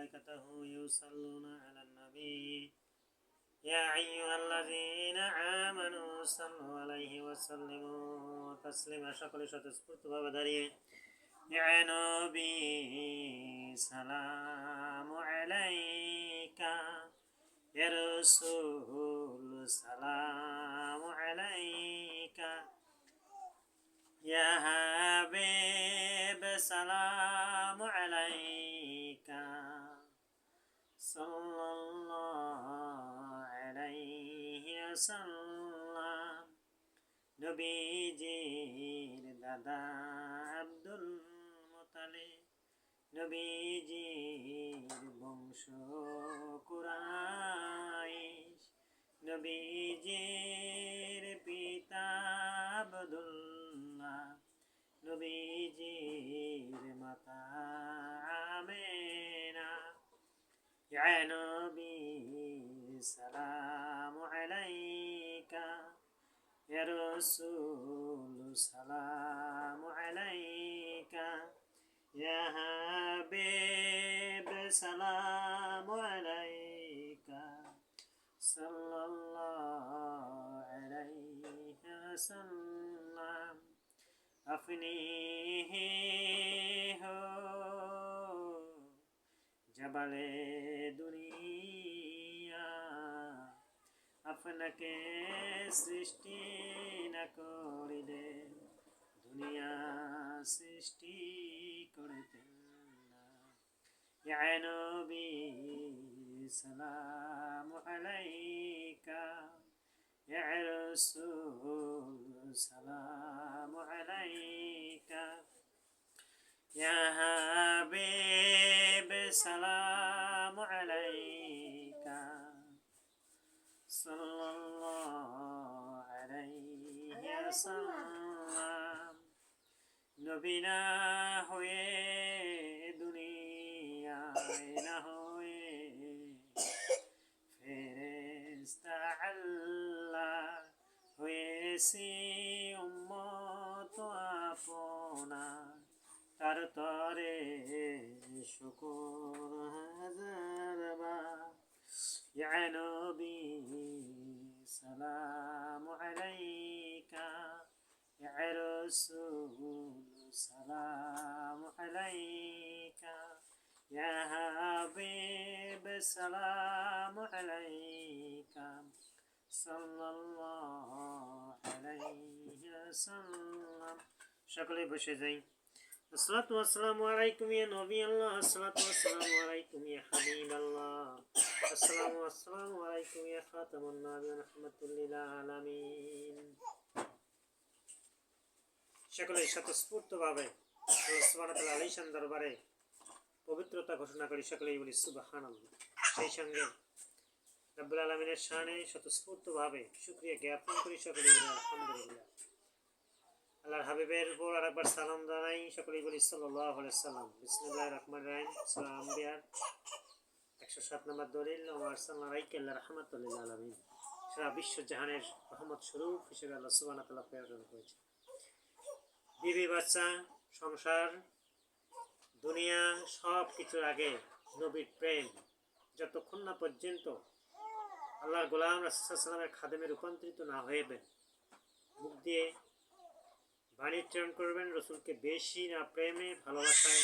وملائكته يصلون على النبي يا أيها الذين آمنوا صلوا عليه وسلموا تسليما সকলে স্বতঃস্ফূর্তভাবে দাঁড়িয়ে يا نبي سلام عليك يا رسول سلام عليك يا حبيب سلام عليك صلى الله عليه وسلم নবীজির দাদা আব্দুল মুতালিব নবীজির বংশ কুরাইশ নবীজির পিতা আব্দুল্লাহ নবীজির মাতা আমেনা ইয়া নবী সালামু আলাইকা يا رسول سلام عليك يا حبيب سلام عليك صلى الله عليه وسلم अपनी हो जबले दुनिया আপনাকে সৃষ্টি না করিলে দুনিয়া সৃষ্টি করিতেন না ইয়া নবী সালামু আলাইকা ইয়া রাসূল সালামু আলাইকা ইয়া হাবিব সালামু আলাইকা সাল্লাল্লাহু আলাইহি ওয়াসাল্লাম নবী না হয়ে দুনিয়ায় না হয়ে ফেরেশতা আল্লাহ হয়েছি উম্মত আপনার তার তরে শুকর হাজারবার يا نبي سلام عليك يا رسول سلام عليك يا حبيب سلام عليك صلى الله عليه وسلم সকলে বসে যাই الصلاة والسلام عليكم يا نبي الله الصلاة والسلام عليكم يا حبيب الله السلام عليكم يا خاتم النبي رحمة للعالمين সকলে স্বতঃস্ফূর্তভাবে আল্লাহ সুবহানাহু ওয়া তাআলা আলিশান দরবারে পবিত্রতা ঘোষণা করি সকলেই বলি সুবহানাল্লাহ সেই সঙ্গে রব্বুল আলামিনের শানে স্বতঃস্ফূর্তভাবে শুকরিয়া জ্ঞাপন করি সকলেই বলি আলহামদুলিল্লাহ আল্লাহর হাবিবের উপর আরেকবার সালাম জানাই সকলেই বলি সাল্লাল্লাহু আলাইহি ওয়াসাল্লাম বিসমিল্লাহির রহমানির রহিম সূরা আম্বিয়ার 107 নম্বর দলিল ওয়া আরসালনা রাইকাল্লা রাহমাতাল লিল আলামিন সারা বিশ্ব জাহানের রহমত স্বরূপ হিসেবে আল্লাহ সুবহানাহু ওয়া তাআলা প্রেরণ করেছেন বিবি বাচ্চা সংসার দুনিয়া সব কিছুর আগে নবীর প্রেম যতক্ষণ না পর্যন্ত আল্লাহর গোলাম রাসূল সাল্লাল্লাহু আলাইহি ওয়াসাল্লামের খাদেমে রূপান্তরিত না হবেন মুখ দিয়ে বাণী উচ্চারণ করবেন রসুলকে বেশি না প্রেমে ভালোবাসায়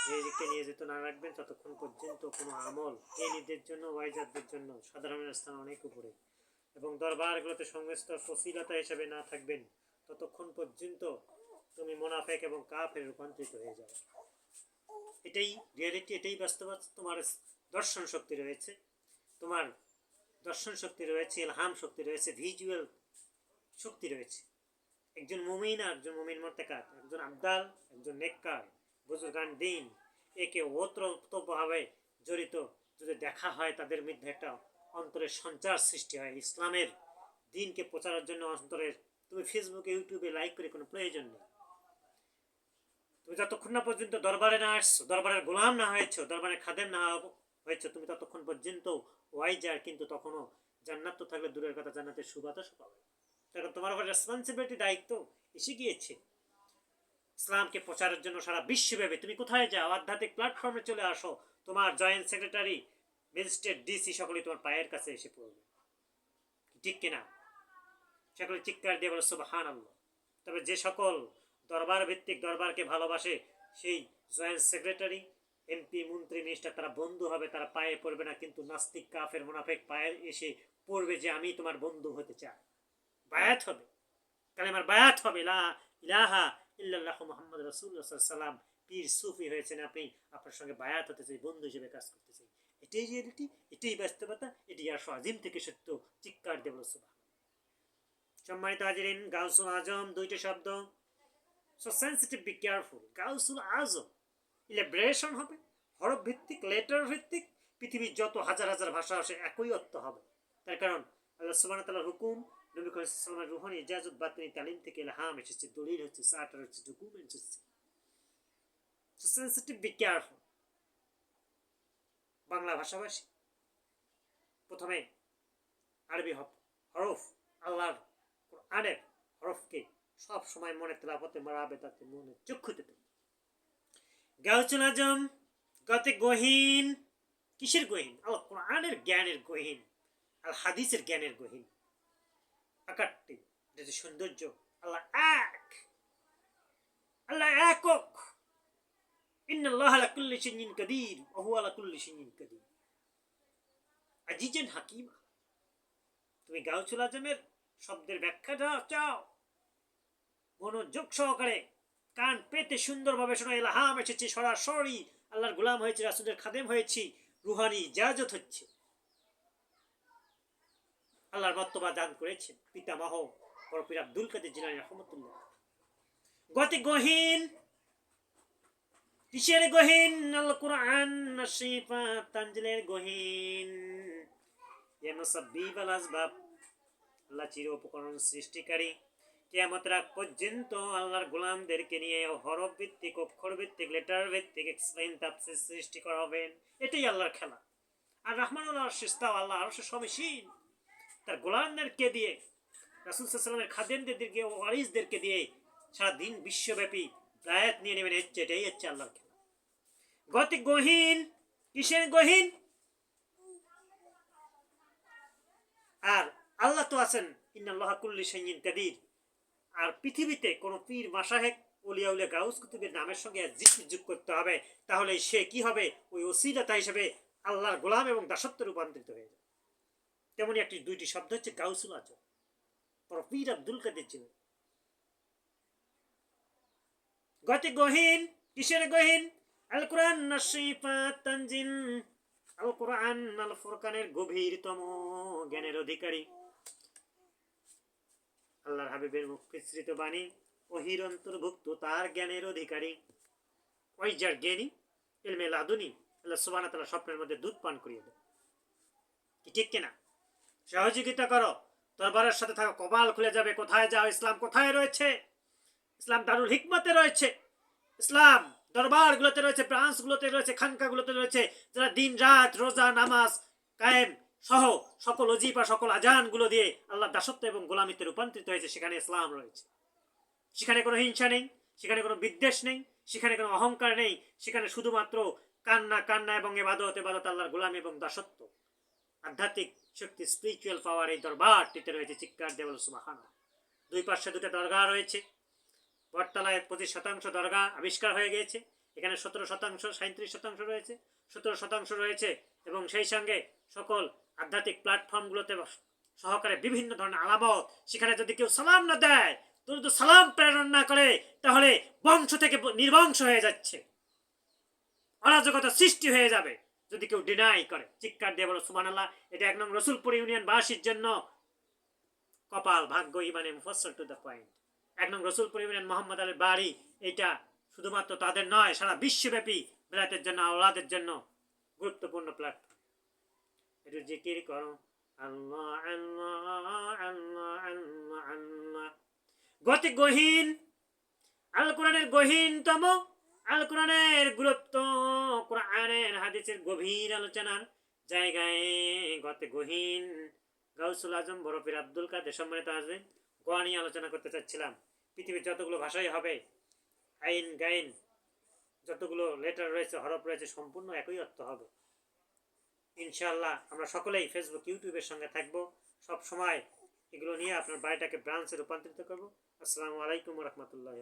নিজেকে নিয়ে যেতে না রাখবেন ততক্ষণ পর্যন্ত কোনো আমল এই নিজের জন্য ওয়াইজারদের জন্য সাধারণের স্থান অনেক উপরে এবং দরবারগুলোতে সংস্থ ফসিলতা হিসেবে না থাকবেন ততক্ষণ পর্যন্ত তুমি মুনাফিক এবং কাফের রূপান্তরিত হয়ে যাবে এটাই রিয়েলিটি এটাই বাস্তবতা তোমার দর্শন শক্তি রয়েছে তোমার দর্শন শক্তি রয়েছে ইলহাম শক্তি রয়েছে ভিজুয়াল শক্তি রয়েছে একজন মুমিন আর একজন মুমিন মুত্তাকাত একজন আবদাল একজন নেককার বুজুর্গান দিন একে ওতপ্রোতভাবে জড়িত যদি দেখা হয় তাদের মধ্যে একটা অন্তরের সঞ্চার সৃষ্টি হয় ইসলামের দিনকে প্রচারের জন্য অন্তরের তুমি ফেসবুকে ইউটিউবে লাইক করে কোনো প্রয়োজন নেই তুমি যতক্ষণ না পর্যন্ত দরবারে না আসছো দরবারের গোলাম না হয়েছো দরবারের খাদেম না হয়েছো তুমি ততক্ষণ পর্যন্ত ওয়াইজার কিন্তু তখনও জান্নাত তো থাকলে দূরের কথা জান্নাতের সুবাতাসও পাবে তখন তোমার উপর রেসপন্সিবিলিটি দায়িত্ব এসে গিয়েছে ইসলামকে প্রচারের জন্য সারা বিশ্বব্যাপী তুমি কোথায় যাও, আধ্যাত্মিক প্ল্যাটফর্মে চলে আসো, তোমার জয়েন্ট সেক্রেটারি, ম্যাজিস্ট্রেট, ডিসি সকলেই তোমার পায়ের কাছে এসে পড়বে, ঠিক কিনা? সকলে চিৎকার দিয়ে বলো সুবহানাল্লাহ। তবে যে সকল দরবার ভিত্তিক দরবারকে ভালোবাসে, সেই জয়েন্ট সেক্রেটারি, এমপি, মন্ত্রী, মিনিস্টার তারা বন্ধু হবে, তারা পায়ে পড়বে না, কিন্তু নাস্তিক, কাফের, মুনাফিক পায়ে এসে পড়বে যে আমি তোমার বন্ধু হতে চাই, বায়াত হবে, কালেমার বায়াত হবে, লা ইলাহা ইল্লাল্লাহু মুহাম্মাদুর রাসূলুল্লাহ সাল্লাল্লাহু আলাইহি ওয়াসাল্লাম। পীর সুফি হয়েছেন আপনি, আপনার সঙ্গে বায়াত হতে চাই, বন্ধু হিসেবে কাজ করতে চাই। এটাই রিয়েলিটি, এটাই বাস্তবতা, এটাই আর আজিম থেকে সত্য। চিৎকার দেব সুবহান। সম্মানিত হাজিরিন, গাউসুল আজম দুইটি শব্দ, সো সেন্সিটিভ, বি কেয়ারফুল। গাউসুল আজম ইলাবরেশন হবে, হরফ ভিত্তিক, লেটার ভিত্তিক, পৃথিবীর যত হাজার হাজার ভাষা আসে একই অর্থ হবে। তার কারণ আল্লাহ সুবহানাহু ওয়া তাআলার হুকুম, নবী করিম সাল্লাল্লাহু আলাইহি ওয়াসাল্লামের রুহানি ইজাজত, বাতিনি তালিম থেকে ইলহাম এসেছে, দলিল হচ্ছে, চার্টার হচ্ছে, ডকুমেন্টস হচ্ছে। So sensitive, be careful. Bangla ভাষাভাষী প্রথমে আরবি হরফ, আল্লাহর কোরআনের হরফকে সব সময় মনে তেলাওয়াতে মারাবে, তাতে মনে চক্ষুতে। গাউসুল আজম গতে গহীন, কিসের গহীন? আল্লাহ কোরআনের জ্ঞানের গহীন, আল হাদিসের জ্ঞানের গহীন। আকারটি, এটা যে সৌন্দর্য, আল্লাহ এক, আল্লাহ একক। ইন্নাল্লাহ আলা কুল্লি শাইইন কাদির ওয়া হুয়া আলা কুল্লি শাইইন কাদির। আজিজান হাকিমা। তুমি গাউসুল আজমের শব্দের ব্যাখ্যাটা চাও, মনোযোগ সহকারে কান পেতে সুন্দরভাবে শোনা, ইলহাম এসেছে, সরাসরি আল্লাহর গোলাম হয়েছে, রাসূলের খাদেম হয়েছি, রুহানি ইজাজত হচ্ছে, আল্লাহর মর্তবা দান করেছেন পিতামহ বড় পীর আব্দুল কাদের জিলানী রাহমাতুল্লাহ। গতি গহীন, কিসের গহীন? আল কুরআন নাসিফাত তানজিলের গহীন। ইয়া মুসাব্বিব আল আসবাব, আল্লাহ চির উপকরণ সৃষ্টিকারী। কিয়ামতের আগ পর্যন্ত আল্লাহর গোলামদেরকে নিয়ে হরফ ভিত্তিক, অক্ষর ভিত্তিক, লেটার ভিত্তিক এক্সপ্লেইন তাফসীর সৃষ্টি করা হবে। এটাই আল্লাহর খেলা। আর রহমানুল আরশ ইস্তাও, আল্লাহ আরশে সমীচীন, তার গোলামদেরকে দিয়ে, রাসূল সাল্লাল্লাহু আলাইহি ওয়াসাল্লামের খাদেমদেরকে, ওয়ারিসদেরকে দিয়ে সারা দিন বিশ্বব্যাপী দায়াত নিয়ে নেবেন। এটাই হচ্ছে আল্লাহর খেলা। গতি গহীন, কিসের গহীন? আর আল্লাহ তো আছেন ইন্নাল্লাহা কুল্লি শাইইন কাদির। আর পৃথিবীতে কোন পীর, মাশায়েখ, ওলিয়া উলিয়া, গাউস কুতুবের নামের সঙ্গে জিকির যোগ করতে হবে, তাহলে সে কি হবে? ওই ওসিলাতা হিসেবে আল্লাহর গোলাম এবং দাসত্বে রূপান্তরিত হয়ে যাবে। তেমনি একটি দুইটি শব্দ হচ্ছে গাউসুল আজম, পীর আব্দুল কাদের জিলানী। গতি গহীন, কিসের গহীন? আল কুরআন নাসিফাত তানজিল, আল কুরআন আল ফুরকানের গভীরতম জ্ঞানের অধিকারী। আল্লাহর হাবিবের মুখ বিস্তৃত বাণী, ওহির অন্তর্ভুক্ত তার জ্ঞানের অধিকারী। ওই যার জ্ঞানী, ইলমে লাদুনি, আল্লাহ সুবহানাহু ওয়া তাআলা স্বপ্নের মধ্যে দুধ পান করিয়ে দেয়। কি ঠিক কিনা? সহযোগিতা করো, দরবারের সাথে থাকো, কপাল খুলে যাবে। কোথায় যাও? ইসলাম কোথায় রয়েছে? ইসলাম দারুল হিকমতে রয়েছে, ইসলাম দরবারগুলোতে রয়েছে, ব্রাঞ্চগুলোতে রয়েছে, খানকাগুলোতে রয়েছে। যারা দিন রাত রোজা, নামাজ কায়েম সহ সকল ওজিফা, সকল আজানগুলো দিয়ে আল্লাহ দাসত্ব এবং গোলামিতে রূপান্তরিত হয়েছে, সেখানে ইসলাম রয়েছে। সেখানে কোনো হিংসা নেই, সেখানে কোনো বিদ্বেষ নেই, সেখানে কোনো অহংকার নেই, সেখানে শুধুমাত্র কান্না কান্না এবং ইবাদত ইবাদত, আল্লাহর গোলামি এবং দাসত্ব। আধ্যাত্মিক শক্তি, স্পিরিচুয়াল পাওয়ার এই দরবারটিতে রয়েছে। চিৎকার দিয়ে বলো সুবহানাল্লাহ। দুই পাশে দুটো দরগা রয়েছে। বটতলায় 25% দরগা আবিষ্কার হয়ে গিয়েছে। এখানে 17%, 37% রয়েছে, 17% রয়েছে। এবং সেই সঙ্গে সকল আধ্যাত্মিক প্ল্যাটফর্মগুলোতে সহকারে বিভিন্ন ধরনের আলামত। সেখানে যদি কেউ সালাম না দেয়, যদি সালাম প্রেরণ না করে, তাহলে বংশ থেকে নির্বংশ হয়ে যাচ্ছে, অরাজকতা সৃষ্টি হয়ে যাবে যদি কেউ ডিনাই করে। চিৎকার দিয়ে বলো সুবহানাল্লাহ। এটা 1 নং রসুলপুর ইউনিয়ন বাসীর জন্য কপাল, ভাগ্য, ইমানে মুফাসসাল টু দ্য পয়েন্ট। 1 নং রসুলপুর ইউনিয়ন মোহাম্মদ আলীর বাড়ি। এটা শুধুমাত্র তাদের নয়, সারা বিশ্বব্যাপী বেলাতের জন্য, আওলাদের জন্য গুরুত্বপূর্ণ প্ল্যাটফর্ম। একটু জিকির করো, আল্লাহ আল্লাহ আল্লাহ আল্লাহ আল্লাহ। গতি গহীন, আল কোরআনের গহীনতম, আল কোরআনের গুরুত্ব, কোরআনের হাদিসের গভীর আলোচনার জায়গায় গতি গহীন। গাউসুল আজম বড় পীর আব্দুল কাদের সম্মানিত আসবেন। গোয়া নিয়ে আলোচনা করতে চাচ্ছিলাম। পৃথিবীর যতগুলো ভাষাই হবে, আইন গাইন যতগুলো লেটার রয়েছে, হরফ রয়েছে, সম্পূর্ণ একই অর্থ হবে। ইনশাআল্লাহ আমরা সকলেই ফেসবুক ইউটিউবের সঙ্গে থাকবো, সব সময় এগুলো নিয়ে আপনার বাড়িটাকে ব্রাঞ্চে রূপান্তরিত করবো। আসসালামু আলাইকুম রহমতুল্লাহ।